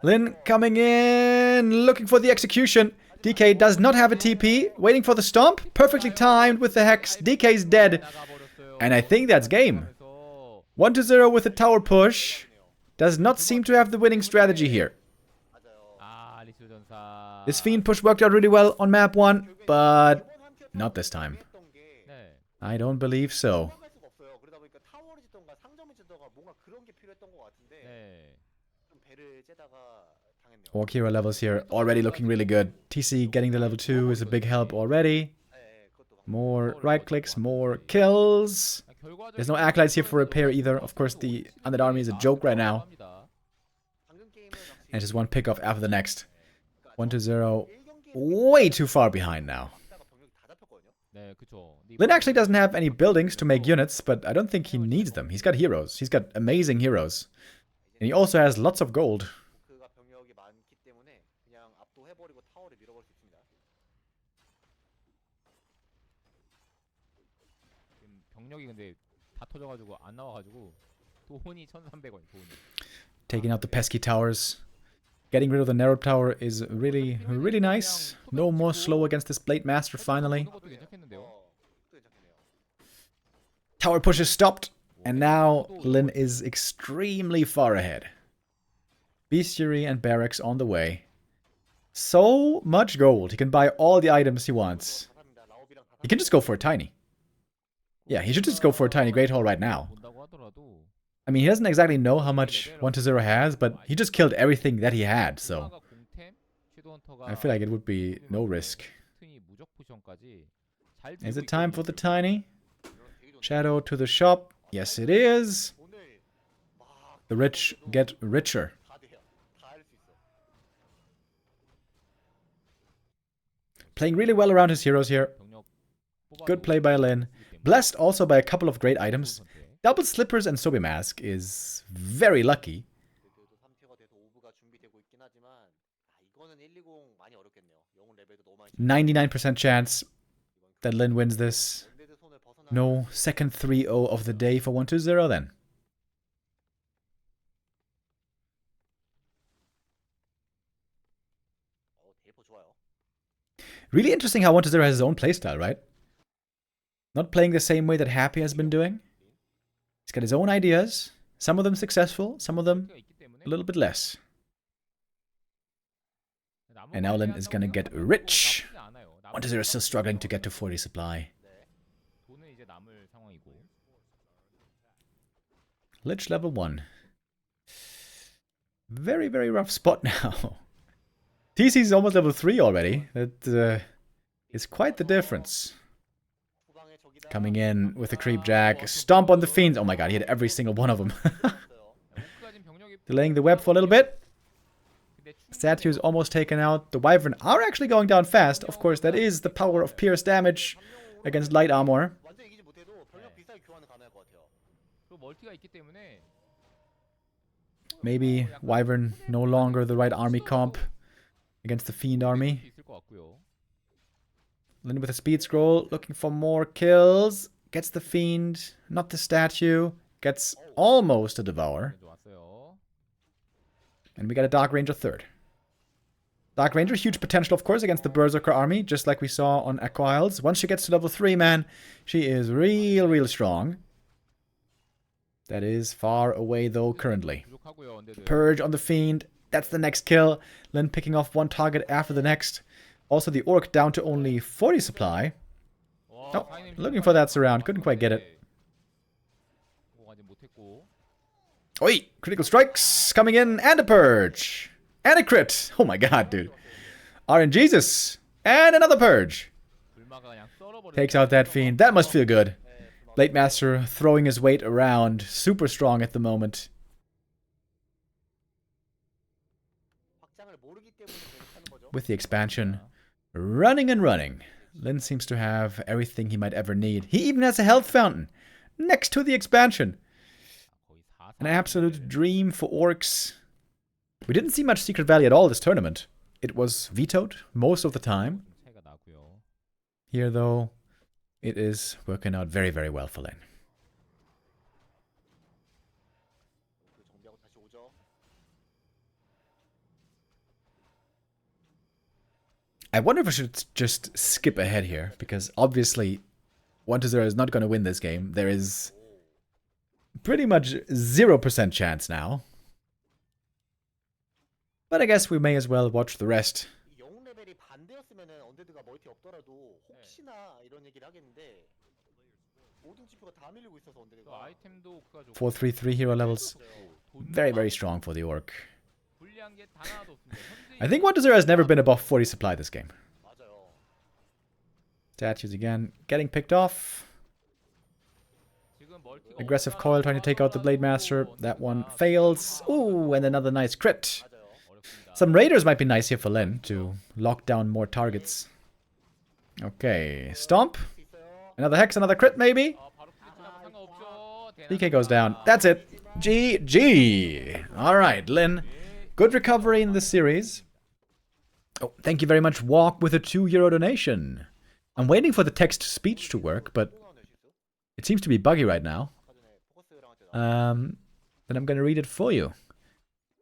Lin coming in, looking for the execution. DK does not have a TP. Waiting for the stomp. Perfectly timed with the hex. DK's dead. And I think that's game. 1-0 with a tower push. Does not seem to have the winning strategy here. 아, 리스 전사. This fiend push worked out really well on map 1, but not this time. 했던 게 네. I don't believe so. 할 수가 없어요. 그러다 보니까 타워를 짓던가 상점을 짓던가 뭔가 그런 게 필요했던 것 같은데 네. 좀 배를 째다가 당했네요. Orc hero levels here already looking really good. TC getting the level 2 is a big help already. 네, 그것도 More right clicks, more kills. There's no acolytes here for repair either. Of course, the undead army is a joke right now. 방금 게임은 And just one pick off after the next. 1-0. Way too far behind now. 다가 병력이 다 잡혔거든요. 네, 그쵸. Lin actually doesn't have any buildings to make units, but I don't think he needs them. He's got heroes. He's got amazing heroes. And he also has lots of gold. 그가 병력이 많기 때문에 그냥 압도해버리고 타워를 밀어버릴 수 있습니다. 지금 병력이 근데 다 터져가지고 안 나와가지고 돈이 1,300원 돈이. Taking out the pesky towers. Getting rid of the narrow tower is really, really nice. No more slow against this Blade Master finally. 것도 괜찮겠는데요. 또 괜찮겠네요. Tower push is stopped. And now Lin is extremely far ahead. Bestiary and barracks on the way. So much gold. He can buy all the items he wants. 사람입니다. 라오비랑 다 He can just go for a tiny. Yeah, he should just go for a tiny Great Hall right now. 본다고 하더라도 I mean, he doesn't exactly know how much 1-0 has, but he just killed everything that he had, so 가 공템, 섀도우헌터가 I feel like it would be no risk. 튼이 무적 포션까지 잘 Is 들고 it time for the 있거든요. tiny? Shadow to the shop. Yes, it is. 오늘 막 The rich get richer. 다 돼요. 다 할 수 있어. Playing really well around his heroes here. 병력 뽑아도 Good play by Lin. 이기 때문에 Blessed also by a couple of great items. 선택. Double Slippers and Sobi Mask is very lucky. 그래도 3티어가 돼서 오브가 준비되고 있긴 하지만 이거는 120 많이 어렵겠네요. 영웅 레벨도 너무 많이 99% chance that Lin wins this. 원데드 손을 벗어나 No second 3-0 of the day for 1-0 then. 대포 좋아요. Really interesting how 1-0 has his own playstyle, right? Not playing the same way that Happy has been doing. He's got his own ideas. Some of them successful, some of them 가 있기 때문에 a little bit less. 나무 And now Lin is gonna get rich. 나쁘지 않아요. 1-0 is still struggling to get to 40 supply. 돈은 이제 남을 상황이고. Lich level 1. Very, very rough spot now. TC is almost level 3 already. That is quite the difference. 후방에 적이다. Coming in with a creep jack. Stomp on the fiends. Oh my god, he had every single one of them. 오크가 지금 병력이 Delaying the web for a little bit. 근데 충분히 Statue is almost taken out. The Wyvern are actually going down fast. Of course, that is the power of pierce damage against light armor. 완전 이기지 못해도 병력 비슷하게 교환은 가능할 것 같아요. 또 멀티가 있기 때문에 Maybe Wyvern no longer the right army comp against the Fiend army. 있을 것 같고요. Lin with a speed scroll, looking for more kills. Gets the Fiend, not the statue. Gets almost a Devour. 좋았어요. And we got a Dark Ranger third. Dark Ranger, huge potential, of course, against the Berserker army, just like we saw on Echo Isles. Once she gets to level 3, man, she is real strong. That is far away, though, currently. 부족하고요, 언데드. Purge on the Fiend. That's the next kill. Lin picking off one target after the next. Also, the Orc down to only 40 supply. Oh, looking for that surround. Couldn't quite get it. 공하지 못했고. Oi! Critical strikes coming in. And a Purge. And a crit. Oh my god, dude. RNGesus. And another Purge. 불마가 그냥 썰어버려. Takes out that Fiend. That must feel good. Blade Master throwing his weight around. Super strong at the moment. 확장을 모르기 때문에 계속 하는 거죠. With the expansion. Running and running. Lin seems to have everything he might ever need. He even has a health fountain. Next to the expansion. 거의 4, An absolute dream for orcs. We didn't see much Secret Valley at all this tournament. It was vetoed most of the time. 차이가 나고요. Here, though, it is working out very well for Lin. 정비하고 다시 오죠. I wonder if I should just skip ahead here, because obviously 1-0 is not going to win this game. There is pretty much 0% chance now. But I guess we may as well watch the rest. 이 영웅 레벨이 반대였으면은 언데드가 멀티 없더라도 혹시나 이런 얘기를 하겠는데 모든 지표가 다 밀리고 있어서 그 언데드가 아이템도 그가 좋고 4-3-3 hero levels. Very strong for the orc. 불리한 게 단 하나도 없습니다. I think 1-0 has never been above 40 supply this game. 맞아요. Statues again getting picked off. 지금 멀티가 Aggressive coil trying to take out the Blade Master. That one fails. Ooh, and another nice crit. 맞아요. 어렵습니다. Some raiders might be nice here for Lin to lock down more targets. Okay, stomp. 수 있어요. Another hex, another crit maybe. 바로 프리즈하고 상관없죠. DK goes down. That's it. GG. All right, Lin. Good recovery in this series. Oh, thank you very much, Walk, with a €2 donation. I'm waiting for the text-to-speech to work, but 또 나오네요, 실수. it seems to be buggy right now. 아까 전에 포커스랑 할때 나왔 Then I'm going to read it for you.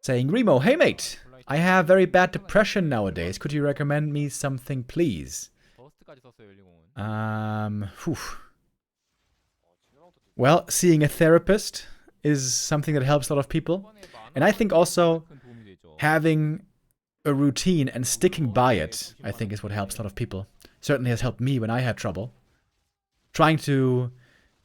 Saying, Remo, hey mate, I have very bad depression nowadays. Could you recommend me something, please? 버스트까지 썼어요, 120은. Whew. Well, seeing a therapist is something that helps a lot of people. And I think also 큰 도움이 되죠. having a routine and sticking by it, I think, is what helps a lot of people. Certainly has helped me when I had trouble. Trying to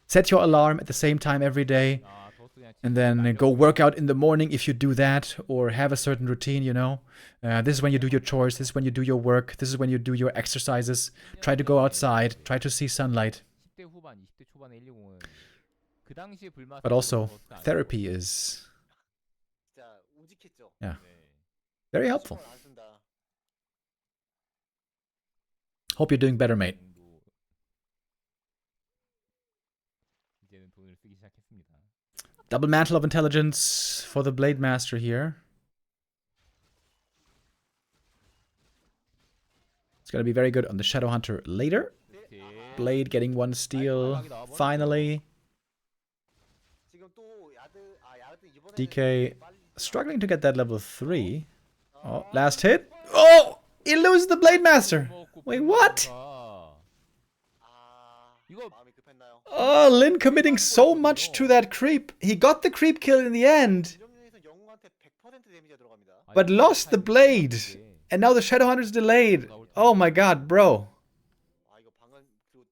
set your alarm at the same time every day, 아, 버스트 그냥 and then go work out in the morning if you do that, or have a certain routine, you know. This is when you do your chores, this is when you do your work, this is when you do your exercises. Try to go outside, try to see sunlight. 10대 후반, 20대 초반의 120은 그 당시에 불마 But also, therapy is 진짜 우직했죠. Yeah. 네. very helpful. 신경을 안 쓴다. Hope you're doing better, mate. 이제는 돈을 쓰기 시작했습니다. Double Mantle of Intelligence for the Blade Master here. It's going to be very good on the Shadow Hunter later. Blade getting one steal, finally. 지금 또 야드 이번에는 DK 빨리 struggling to get that level 3. Oh, last hit. Oh! He loses the Blade Master. Wait, what? 이거 마음이 급했나요? Oh, Lin committing so much to that creep. He got the creep kill in the end, 이정도에서 영웅한테 100% 데미지가 들어갑니다. but lost the blade. And now the Shadow Hunter's delayed. Oh my god, bro. 아 이거 방금 그리고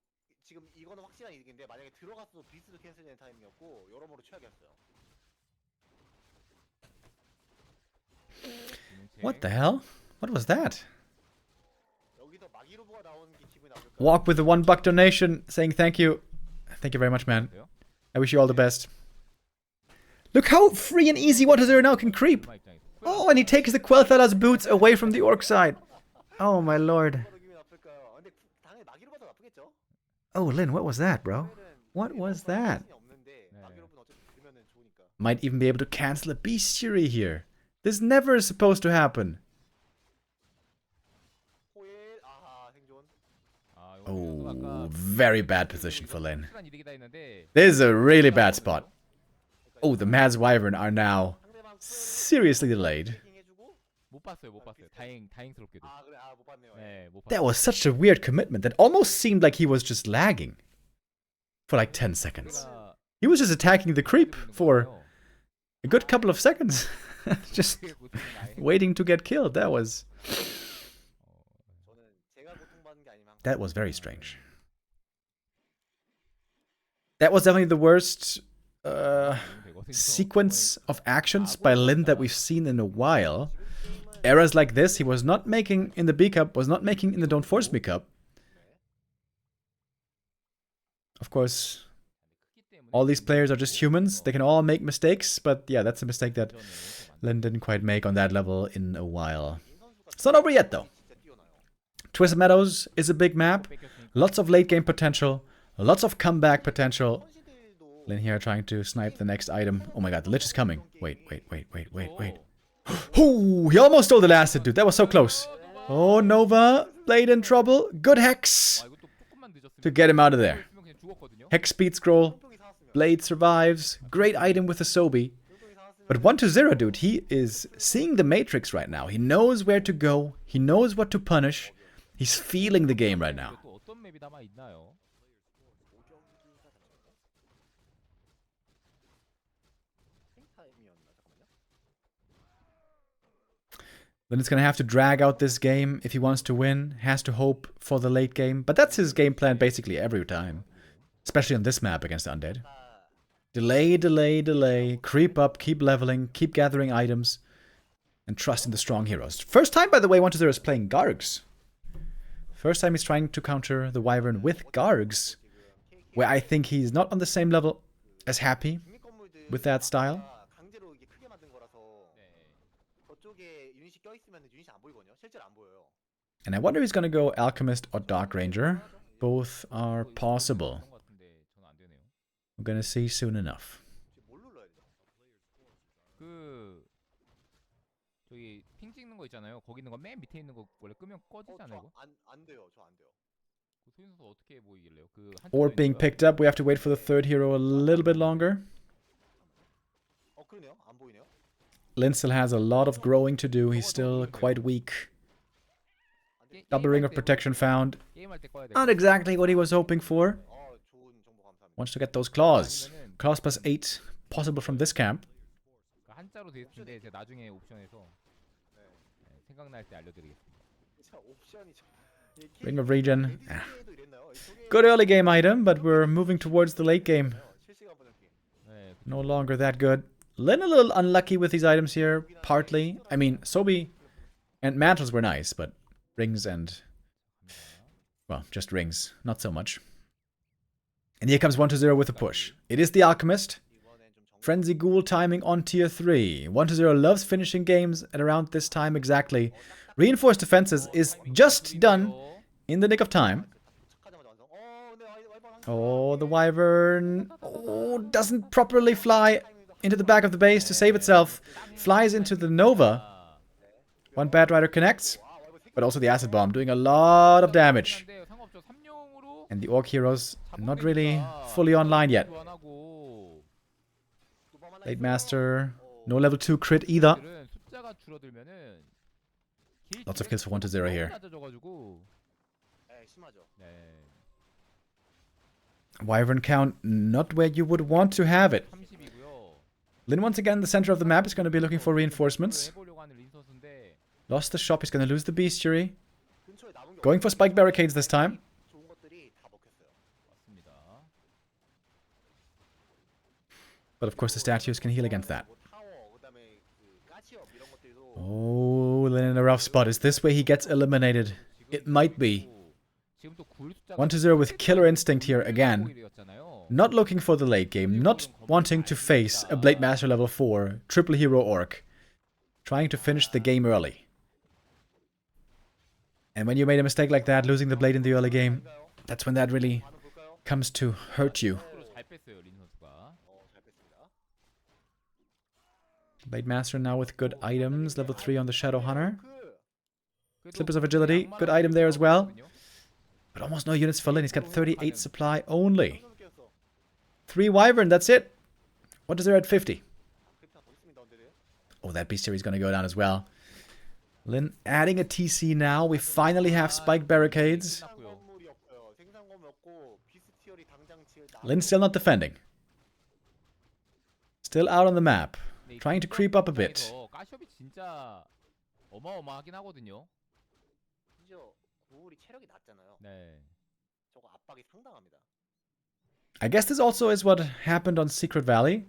지금 이거는 확실한 이득인데 만약에 들어갔어도 비스도 캔슬되는 타이밍이었고 여러모로 최악이었어요. What the hell? What was that? 여기서 마기로브가 나오는 게 기분이 나쁠까? Walk with the $1 donation, saying thank you. Thank you very much, man. I wish you all the best. Look how free and easy 1-0 now can creep. Oh, and he takes the Quel'Thala's boots away from the orc side. Oh my lord. 얼마나 기분이 나쁠까요? 근데 당연히 마기로브가 더 나쁘겠죠? Oh, Lin, what was that, bro? What was that? 없는데 마기로브는 어차피 들면은 좋으니까. Might even be able to cancel a bestiary here. This never is supposed to happen. 호일 아하 생존. 아, Oh, very bad position for Lin. This is a really bad spot. Oh, the Mads Wyvern are now seriously delayed. 못 봤어요, 못 봤어요. 다행스럽게도. 아 그래 못 봤네요. 네, 못 봤어요. That was such a weird commitment that almost seemed like he was just lagging for like 10 seconds. He was just attacking the creep for a good couple of seconds. Just waiting to get killed. That was very strange. That was definitely the worst sequence of actions by Lin that we've seen in a while. Errors like this he was not making in the B Cup, was not making in the Don't Force Me Cup. Of course, all these players are just humans. They can all make mistakes, but yeah, that's a mistake that Lin didn't quite make on that level in a while. It's not over yet, though. Twisted Meadows is a big map. Lots of late game potential. Lots of comeback potential. Lin here trying to snipe the next item. Oh my god, the Lich is coming. Wait. Oh, he almost stole the last hit, dude. That was so close. Oh, Nova. Blade in trouble. Good Hex to get him out of there. Hex speed scroll. Blade survives. Great item with the Sobi. But 1-0, dude, he is seeing the Matrix right now. He knows where to go. He knows what to punish. He's feeling the game right now. Then it's going to have to drag out this game if he wants to win. Has to hope for the late game. But that's his game plan basically every time. Especially on this map against Undead. Delay. Creep up, keep leveling, keep gathering items. And trust in the strong heroes. First time, by the way, 1-0 is playing Gargs. First time he's trying to counter the Wyvern with Gargs. Where I think he's not on the same level as Happy with that style. And I wonder if he's going to go Alchemist or Dark Ranger. Both are possible. We're going to see soon enough. 핑 찍는 거 있잖아요. 거기 있는 거 맨 밑에 있는 거 원래 끄면 꺼지지 않아요, 이거? 안 돼요. 저 안 돼요. 그 소윤 선수 어떻게 보이길래요? 그 Orb being picked up. We have to wait for the third hero a little bit longer. 그러네요. 안 보이네요. Lin still has a lot of growing to do. He's still quite weak. Double ring of protection found. Not exactly what he was hoping for. Wants to get those claws. Claws plus 8 possible from this camp. 한자로 돼 있는데 제가 나중에 옵션에서 생각날 때 알려드리겠습니다. Ring of Regen. Good early game item, but we're moving towards the late game. No longer that good. Lin a little unlucky with these items here, partly. I mean, Sobi and Mantles were nice, but rings and... well, just rings. Not so much. And here comes 1-0 with a push. It is the Alchemist. Frenzy Ghoul timing on tier 3. 1-0 loves finishing games at around this time exactly. Reinforced defenses is just done in the nick of time. Oh, the Wyvern. Oh, doesn't properly fly into the back of the base to save itself. Flies into the Nova. One Bad Rider connects. But also the Acid Bomb doing a lot of damage. And the Orc heroes not really fully online yet. Late Master. No level 2 crit either. Lots of kills for 1-0 here. Wyvern count not where you would want to have it. Lin once again the center of the map is going to be looking for reinforcements. Lost the shop, he's going to lose the bestiary. Going for spike barricades this time. But of course the statues can heal against that. Oh, Lin in a rough spot. Is this where he gets eliminated? It might be. 1-0 with killer instinct here again. Not looking for the late game. Not wanting to face a Blade Master level 4 triple hero orc. Trying to finish the game early. And when you made a mistake like that, losing the blade in the early game, that's when that really comes to hurt you. Blade Master now with good items. Level 3 on the Shadow Hunter. Slippers of Agility. Good item there as well. But almost no units for Lin. He's got 38 supply only. 점점 깨졌어. 3 Wyvern, that's it. What is there at 50? 크립트 하고 있습니다, 언데드. Oh, that bestiary is going to go down as well. Lin adding a TC now. We finally have spike barricades. 생산건물이 없어요. 생산건물 없고 비스티얼이 당장 지을 나. Lin still not defending. Still out on the map. Trying to creep up a bit. 가시업이 진짜 어마어마하긴 하거든요. 심지어 구울이 체력이 낮잖아요. 네. 저거 압박이 상당합니다. I guess this also is what happened on Secret Valley.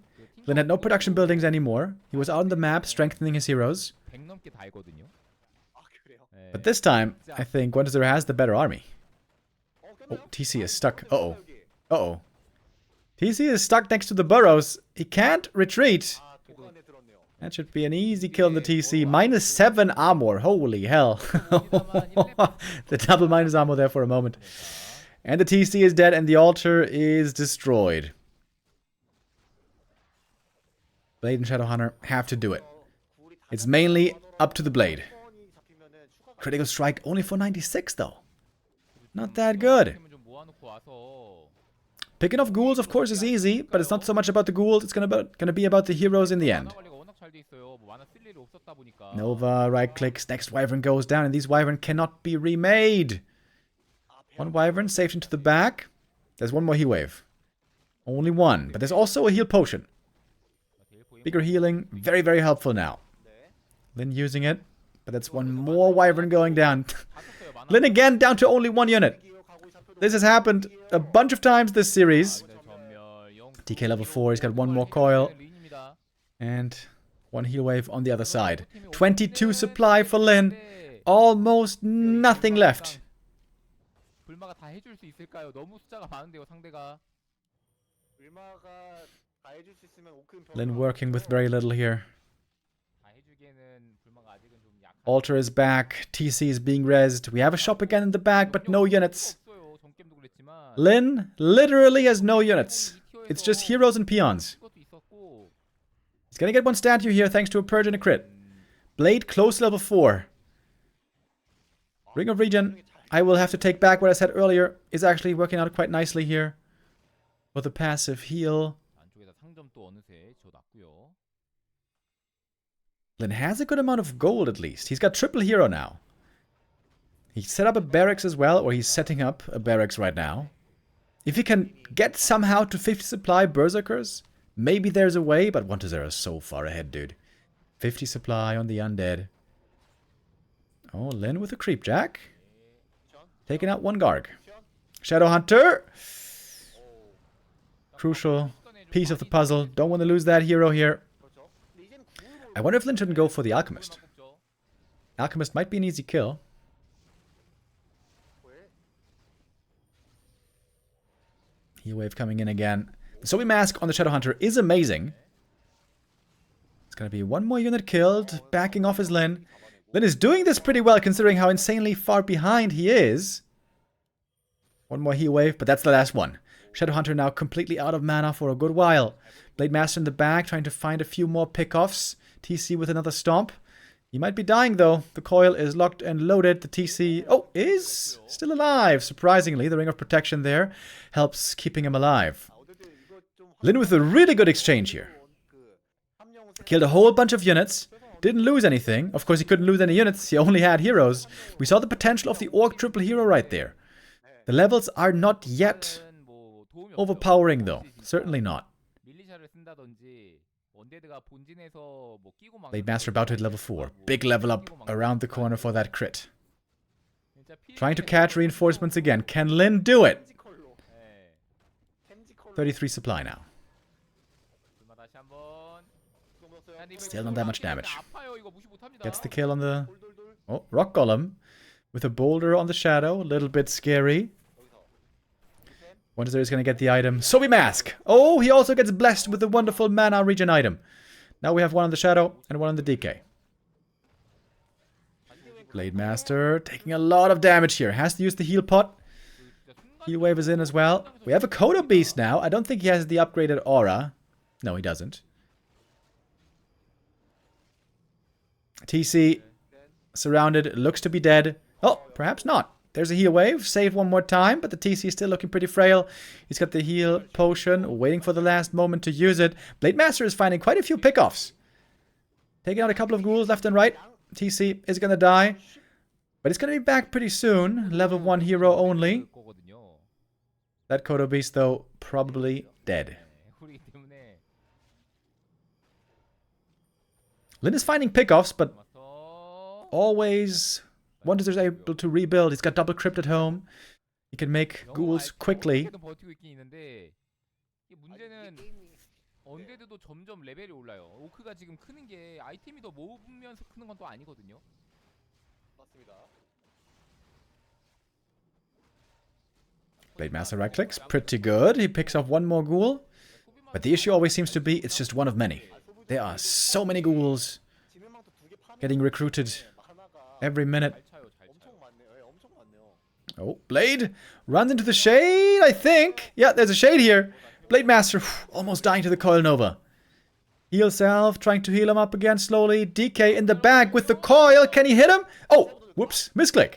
Lin had no production buildings anymore. He was out on the map strengthening his heroes. 100 넘게 다 있거든요. 아 그래요? 네. But this time, I think Wonder has the better army. Oh, TC is stuck. Uh-oh. Uh-oh. TC is stuck next to the burrows. He can't retreat. 아 도관에 들었네요. That should be an easy kill on the TC. -7 armor. Holy hell. The double minus armor there for a moment. And the TC is dead and the altar is destroyed. Blade and Shadowhunter have to do it. It's mainly up to the Blade. Critical strike only for 96 though. Not that good. 좀 모아놓고 와서 Picking off ghouls, of course, is easy, but it's not so much about the ghouls. It's gonna be about the heroes in the end. 만화 관리가 워낙 잘 돼 있어요. 뭐 만화 쓸 일이 없었다 보니까. Nova right clicks. Next Wyvern goes down, and these Wyvern cannot be remade. One Wyvern saved into the back. There's one more heal wave. Only one, but there's also a heal potion. Bigger healing, very, very helpful now. Lin using it, but that's one more Wyvern going down. Lin again down to only 1 unit. This has happened a bunch of times this series. TK level 4, he's got 1 more coil. And 1 heal wave on the other side. 22 supply for Lin. Almost nothing left. 불마가 다 해줄 수 있을까요? 너무 숫자가 많은데요, 상대가. 불마가 다 해줄 수 있으면 오큰 Lin working with very little here. 다 해주기에는 불마가 아직은 좀 약한. Altar is back. TC is being rezzed. We have a shop again in the back, but no units. 없어요. 전게임도 그랬지만. Lin literally has no units. It's just heroes and peons. 것도 있었고. He's gonna get 1 statue here thanks to a purge and a crit. Blade close level 4. Ring of Regen, I will have to take back what I said earlier, is actually working out quite nicely here. With a passive heal. 안쪽에다 상점 또 어느새 지어놨고요. Lin has a good amount of gold at least. He's got triple hero now. He set up a barracks as well, or he's setting up a barracks right now. If he can get somehow to 50 supply berserkers, maybe there's a way, but 1-0 is so far ahead, dude. 50 supply on the undead. Oh, Lin with a creepjack. Taking out 1 Garg. Shadowhunter. Crucial piece of the puzzle. Don't want to lose that hero here. I wonder if Lin shouldn't go for the Alchemist. Alchemist might be an easy kill. Heal wave coming in again. The Sobi Mask on the Shadowhunter is amazing. It's going to be 1 more unit killed. Backing off his Lin. Lin is doing this pretty well considering how insanely far behind he is. 1 more heal wave, but that's the last one. Shadowhunter now completely out of mana for a good while. Blade Master in the back, trying to find a few more pickoffs. TC with another stomp. He might be dying though. The coil is locked and loaded. The TC, oh, is still alive. Surprisingly, the Ring of Protection there helps keeping him alive. Lin with a really good exchange here. Killed a whole bunch of units. Didn't lose anything. Of course, he couldn't lose any units. He only had heroes. We saw the potential of the Orc triple hero right there. The levels are not yet overpowering though. Certainly not. Blade Master about to hit level 4. Big level up around the corner for that crit. Trying to catch reinforcements again. Can Lin do it? 33 supply now. Still not that much damage. Gets the kill on the... Oh, Rock Golem. With a boulder on the shadow. A little bit scary. Wonder is going to get the item. Sobi Mask! Oh, he also gets blessed with the wonderful mana regen item. Now we have 1 on the shadow and 1 on the DK. Blade Master taking a lot of damage here. Has to use the heal pot. Heal wave is in as well. We have a Kodo Beast now. I don't think he has the upgraded aura. No, he doesn't. TC surrounded. Looks to be dead. Oh, perhaps not. there's a heal wave. Saved one more time, but the TC is still looking pretty frail. He's got the heal potion, waiting for the last moment to use it. Blade Master is finding quite a few pickoffs. Taking out a couple of ghouls left and right. TC is going to die. But it's going to be back pretty soon. Level 1 hero only. That Kodo Beast, though, probably dead. Lin is finding pickoffs, but always once he's able to rebuild. He's got double crypt at home. He can make ghouls quickly. 언데드도 점점 레벨이 올라요. 오크가 지금 크는 게 아이템이 더 모으면서 크는 건 또 아니거든요. 맞습니다. Blade Master right clicks, pretty good. He picks off one more ghoul. But the issue always seems to be it's just one of many. There are so many ghouls getting recruited every minute. Oh, Blade runs into the shade, I think. Yeah, there's a shade here. Blade Master almost dying to the Coil Nova. Heal self, trying to heal him up again slowly. DK in the back with the coil. Can he hit him? Oh, whoops, misclick.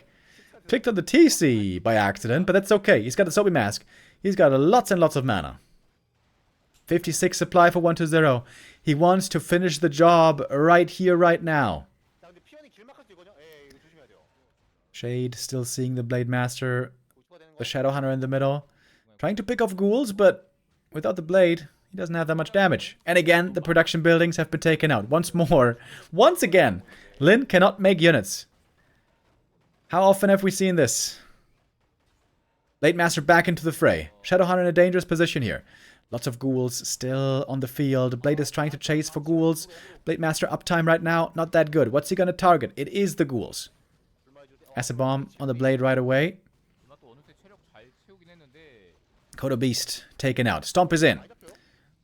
Clicked on the TC by accident, but that's okay. He's got the Sobi Mask. He's got lots and lots of mana. 56 supply for 120. He wants to finish the job right here, right now. Shade still seeing the Blade Master. The Shadow Hunter in the middle. Trying to pick off ghouls, but without the blade, he doesn't have that much damage. And again, the production buildings have been taken out. Once more. Once again, Lin cannot make units. How often have we seen this? Blade Master back into the fray. Shadow Hunter in a dangerous position here. Lots of ghouls still on the field. Blade is trying to chase for ghouls. Blade Master uptime right now, not that good. What's he going to target? It is the ghouls. Acid Bomb on the Blade right away. Kodo Beast taken out. Stomp is in.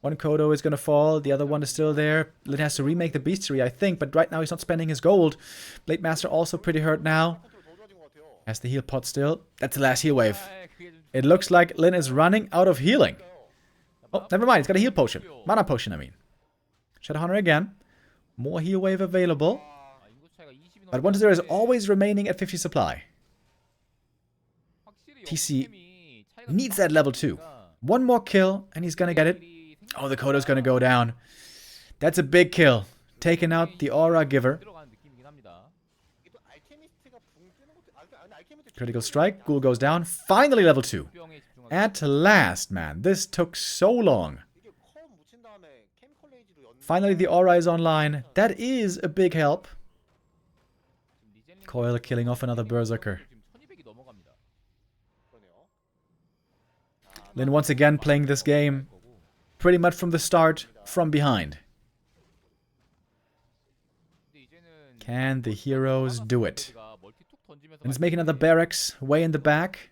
One Kodo is going to fall. The other one is still there. Lin has to remake the Beastery, I think. But right now he's not spending his gold. Blade Master also pretty hurt now. Has the heal pot still. That's the last heal wave. It looks like Lin is running out of healing. Oh, never mind. He's got a heal potion. Mana potion, I mean. Shadow Hunter again. More heal wave available. But 1-0 is always remaining at 50 supply. TC needs that level 2. One more kill, and he's gonna get it. Oh, the Kodo's gonna go down. That's a big kill. Taking out the Aura Giver. Critical strike. Ghoul goes down. Finally level 2. At last, man. This took so long. Finally, the Aura is online. That is a big help. Coil killing off another Berserker. Lin once again playing this game pretty much from the start, from behind. Can the heroes do it? And he's making another barracks way in the back.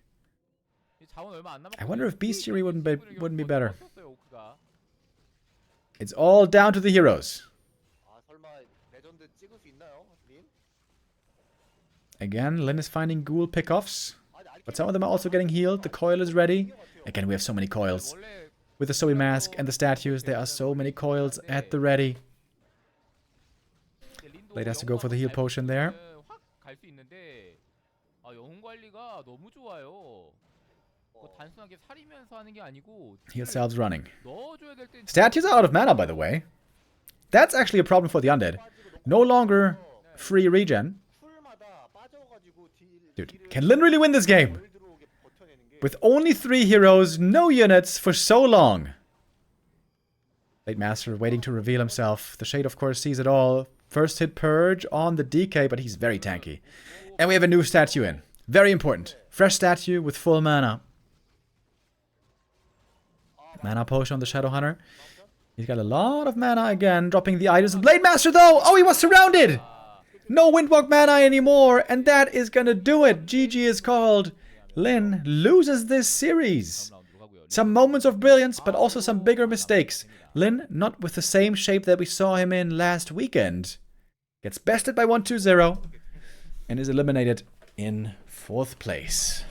I wonder if Beastery wouldn't be better. It's all down to the heroes. Again, Lin is finding ghoul pickoffs. But some of them are also getting healed. The coil is ready. Again, we have so many coils. With the Zoe Mask and the statues, there are so many coils at the ready. Blade has to go for the heal potion there. Heal selves running. Statues are out of mana, by the way. That's actually a problem for the undead. No longer free regen. Dude, can Lin really win this game? With only 3 heroes, no units for so long. Blade Master waiting to reveal himself. The Shade, of course, sees it all. First hit Purge on the DK, but he's very tanky. And we have a new statue in. Very important. Fresh statue with full mana. Mana potion on the Shadow Hunter. He's got a lot of mana again, dropping the items. Blade Master, though! Oh, he was surrounded! No Windwalk mana anymore, and that is gonna do it. GG is called. Lin loses this series. Some moments of brilliance, but also some bigger mistakes. Lin, not with the same shape that we saw him in last weekend, gets bested by 1-2-0 and is eliminated in 4th place.